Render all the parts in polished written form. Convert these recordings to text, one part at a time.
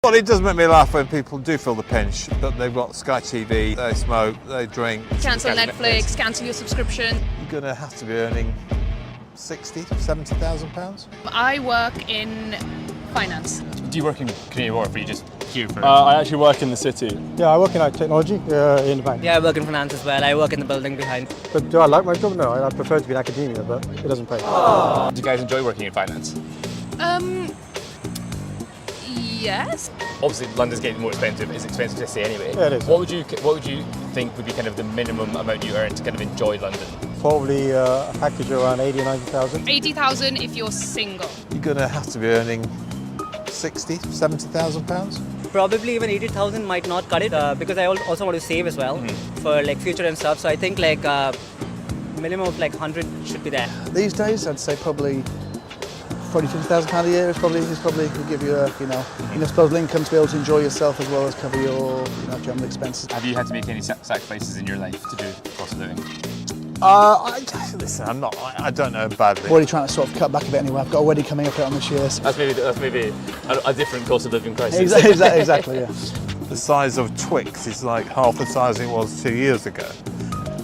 Well, it does make me laugh when people do feel the pinch, but they've got Sky TV, they smoke, they drink. Cancel Netflix, cancel your subscription. You're going to have to be earning 60, 70,000 pounds. I work in finance. Do you work in Canary Wharf, or are you just here for? I actually work in the city. Yeah, I work in technology in the bank. Yeah, I work in finance as well. I work in the building behind. But do I like my job? No, I prefer to be in academia, but it doesn't pay. Do you guys enjoy working in finance? Yes. Obviously, London's getting more expensive. It's expensive to stay anyway. Yeah, it is. What would you think would be kind of the minimum amount you earn to kind of enjoy London? Probably a package around 80 or 90,000. 80,000 if you're single. You're going to have to be earning 60, 70,000 pounds. Probably even 80,000 might not cut it because I also want to save as well for like future and stuff. So I think like minimum of like 100 should be there. These days, I'd say probably £50,000 a year is probably will give you a disposable income to be able to enjoy yourself as well as cover your general expenses. Have you had to make any sacrifices in your life to do cost of living? Listen, I don't know badly. Already trying to sort of cut back a bit anyway. I've got a wedding coming up on this year. So. That's maybe a different cost of living crisis. Exactly, yeah. The size of Twix is like half the size it was 2 years ago,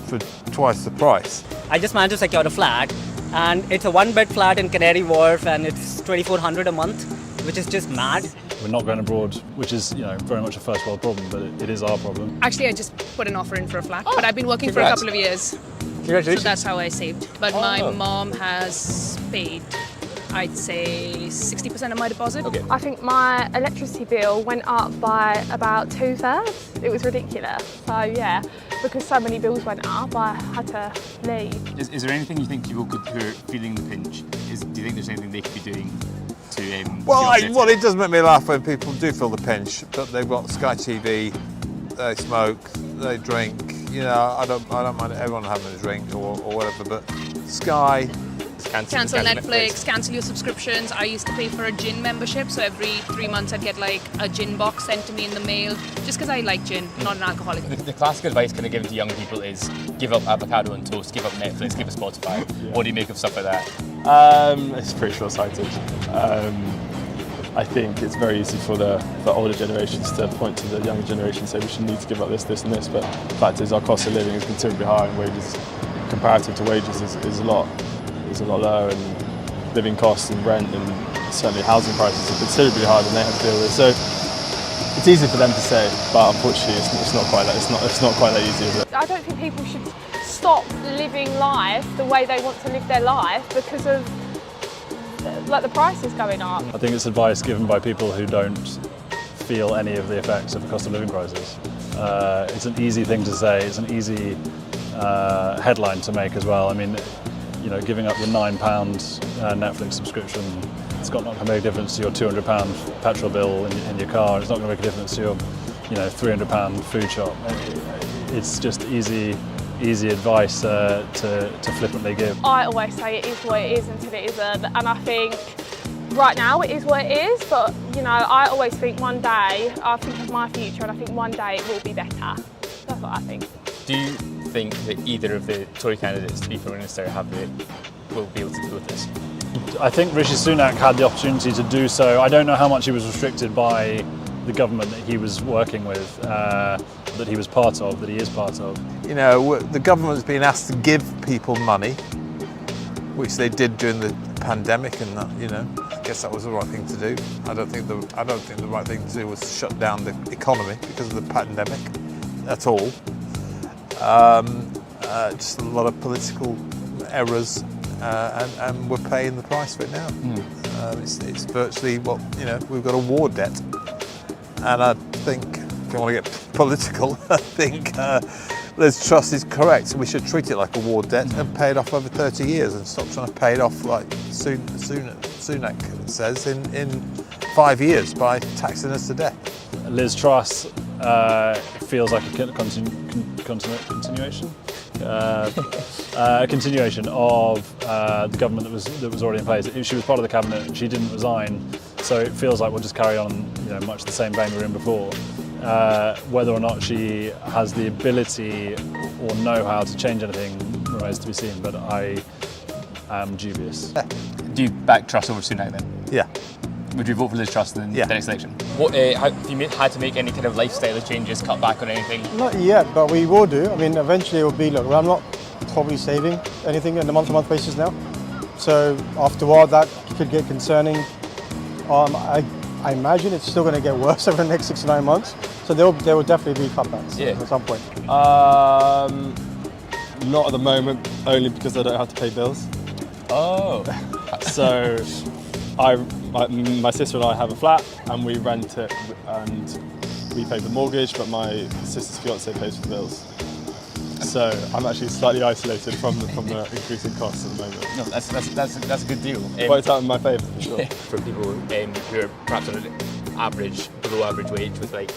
for twice the price. I just managed to secure a flat, and it's a one-bed flat in Canary Wharf, and it's 2,400 a month, which is just mad. We're not going abroad, which is very much a first world problem, but it is our problem. Actually, I just put an offer in for a flat, but I've been working for a Congrats. couple of years. Congratulations. So that's how I saved. But my mom has paid, I'd say, 60% of my deposit. Okay. I think my electricity bill went up by about 2/3. It was ridiculous. So yeah, because so many bills went up, I had to leave. Is there anything you think people who are feeling the pinch? Do you think there's anything they could be doing to? Well, it does make me laugh when people do feel the pinch, but they've got Sky TV, they smoke, they drink. I don't mind everyone having a drink or whatever, but Sky. Cancel Netflix, cancel your subscriptions. I used to pay for a gin membership, so every 3 months I'd get like a gin box sent to me in the mail, just because I like gin, not an alcoholic. The classic advice kind of given to young people is give up avocado and toast, give up Netflix, give up Spotify. What do you make of stuff like that? It's pretty short-sighted. I think it's very easy for the older generations to point to the younger generation and say we should need to give up this, this and this, but the fact is our cost of living is considerably higher and wages, comparative to wages, is a lot lower, and living costs and rent and certainly housing prices are considerably higher than they have to deal with. So it's easy for them to say, but unfortunately it's not quite that easy, is it? I don't think people should stop living life the way they want to live their life because of like the prices going up. I think it's advice given by people who don't feel any of the effects of the cost of living crisis. It's an easy thing to say, it's an easy headline to make as well. I mean, giving up your £9 Netflix subscription, it's not going to make a difference to your £200 petrol bill in your car. It's not going to make a difference to your, £300 food shop. It's just easy advice to flippantly give. I always say it is what it is until it isn't, and I think right now it is what it is, but I always think one day, I think of my future and I think one day it will be better. That's what I think. Do you think that either of the Tory candidates to be Prime Minister will be able to deal with this? I think Rishi Sunak had the opportunity to do so. I don't know how much he was restricted by the government that he was working with, that he was part of, that he is part of. The government's been asked to give people money, which they did during the pandemic, and that, I guess that was the right thing to do. I don't think the right thing to do was shut down the economy because of the pandemic at all. Just a lot of political errors, and we're paying the price for it now. It's virtually we've got a war debt, and I think if you want to get political, I think Liz Truss is correct. We should treat it like a war debt and pay it off over 30 years and stop trying to pay it off like Sunak says in 5 years by taxing us to death. Liz Truss feels like a continuation. A continuation of the government that was already in place. She was part of the cabinet. She didn't resign, so it feels like we'll just carry on, much the same vein we were in before. Whether or not she has the ability or know-how to change anything remains to be seen. But I am dubious. Do you back Truss over Sunak then? Yeah. Would you vote for Liz Truss in Yeah. the next election? What have you had to make any kind of lifestyle changes, cut back on anything? Not yet, but we will do. I mean, eventually it will be, look, I'm not probably saving anything on a month-to-month basis now. So after a while, that could get concerning. I imagine it's still going to get worse over the next 6 to 9 months. So there will definitely be cutbacks at some point. Not at the moment, only because I don't have to pay bills. Oh. So my sister and I have a flat and we rent it and we pay the mortgage, but my sister's fiance pays for the bills. So I'm actually slightly isolated from the increasing costs at the moment. No, that's a good deal. Works out in my favour for sure. For people who are perhaps on an average, below average wage, with like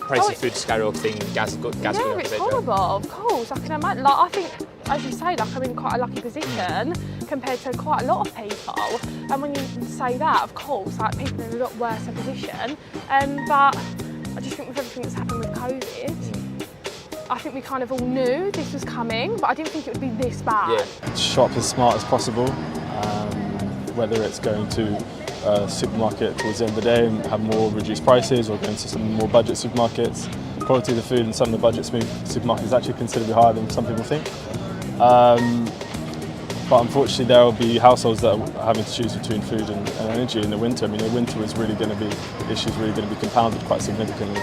price of food skyrocketing, gas going up, Yeah, it's etc. horrible, of course. I can imagine. Like, I think, as you say, like I'm in quite a lucky position compared to quite a lot of people. And when you say that, of course, like people are in a lot worse a position. But I just think with everything that's happened with COVID, I think we kind of all knew this was coming, but I didn't think it would be this bad. Yeah. Shop as smart as possible, whether it's going to a supermarket towards the end of the day and have more reduced prices, or going to some more budget supermarkets. The quality of the food in some of the budget supermarkets is actually considerably higher than some people think. But unfortunately there will be households that are having to choose between food and energy in the winter. I mean, the winter is really going to be, the issue is really going to be compounded quite significantly.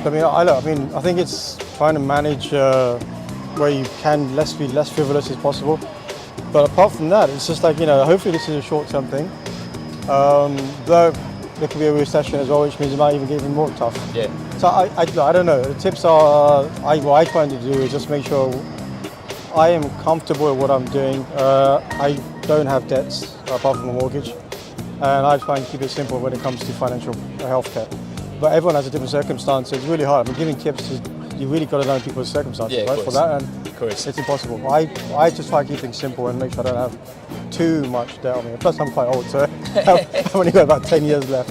I think it's trying to manage where you can be less frivolous as possible. But apart from that, it's just like, hopefully this is a short-term thing. Though there could be a recession as well, which means it might even get even more tough. Yeah. So I don't know. The tips are, what I try to do is just make sure I am comfortable with what I'm doing. I don't have debts apart from a mortgage. And I try and keep it simple when it comes to financial healthcare. But everyone has a different circumstance, so it's really hard. I mean, giving tips, you really got to know people's circumstances, right? For that, and it's impossible. I just try to keep things simple and make sure I don't have too much debt on me. Plus, I'm quite old, so I've only got about 10 years left.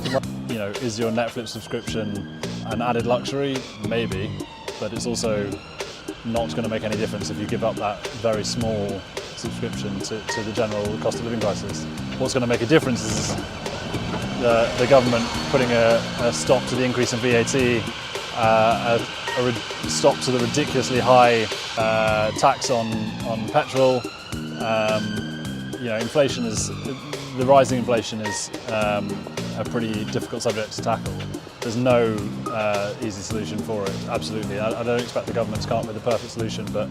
Is your Netflix subscription an added luxury? Maybe, but it's also not going to make any difference if you give up that very small subscription to the general cost of living crisis. What's going to make a difference is the government putting a stop to the increase in VAT, a stop to the ridiculously high tax on petrol. Inflation is, the rising inflation is a pretty difficult subject to tackle. There's no easy solution for it, absolutely. I don't expect the government to come up with a perfect solution, but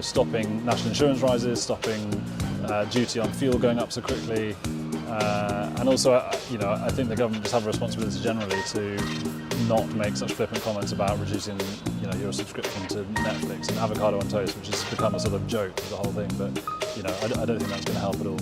stopping national insurance rises, stopping duty on fuel going up so quickly, and also, I think the government just have a responsibility generally to not make such flippant comments about reducing, your subscription to Netflix and avocado on toast, which has become a sort of joke of the whole thing. But, I don't think that's going to help at all.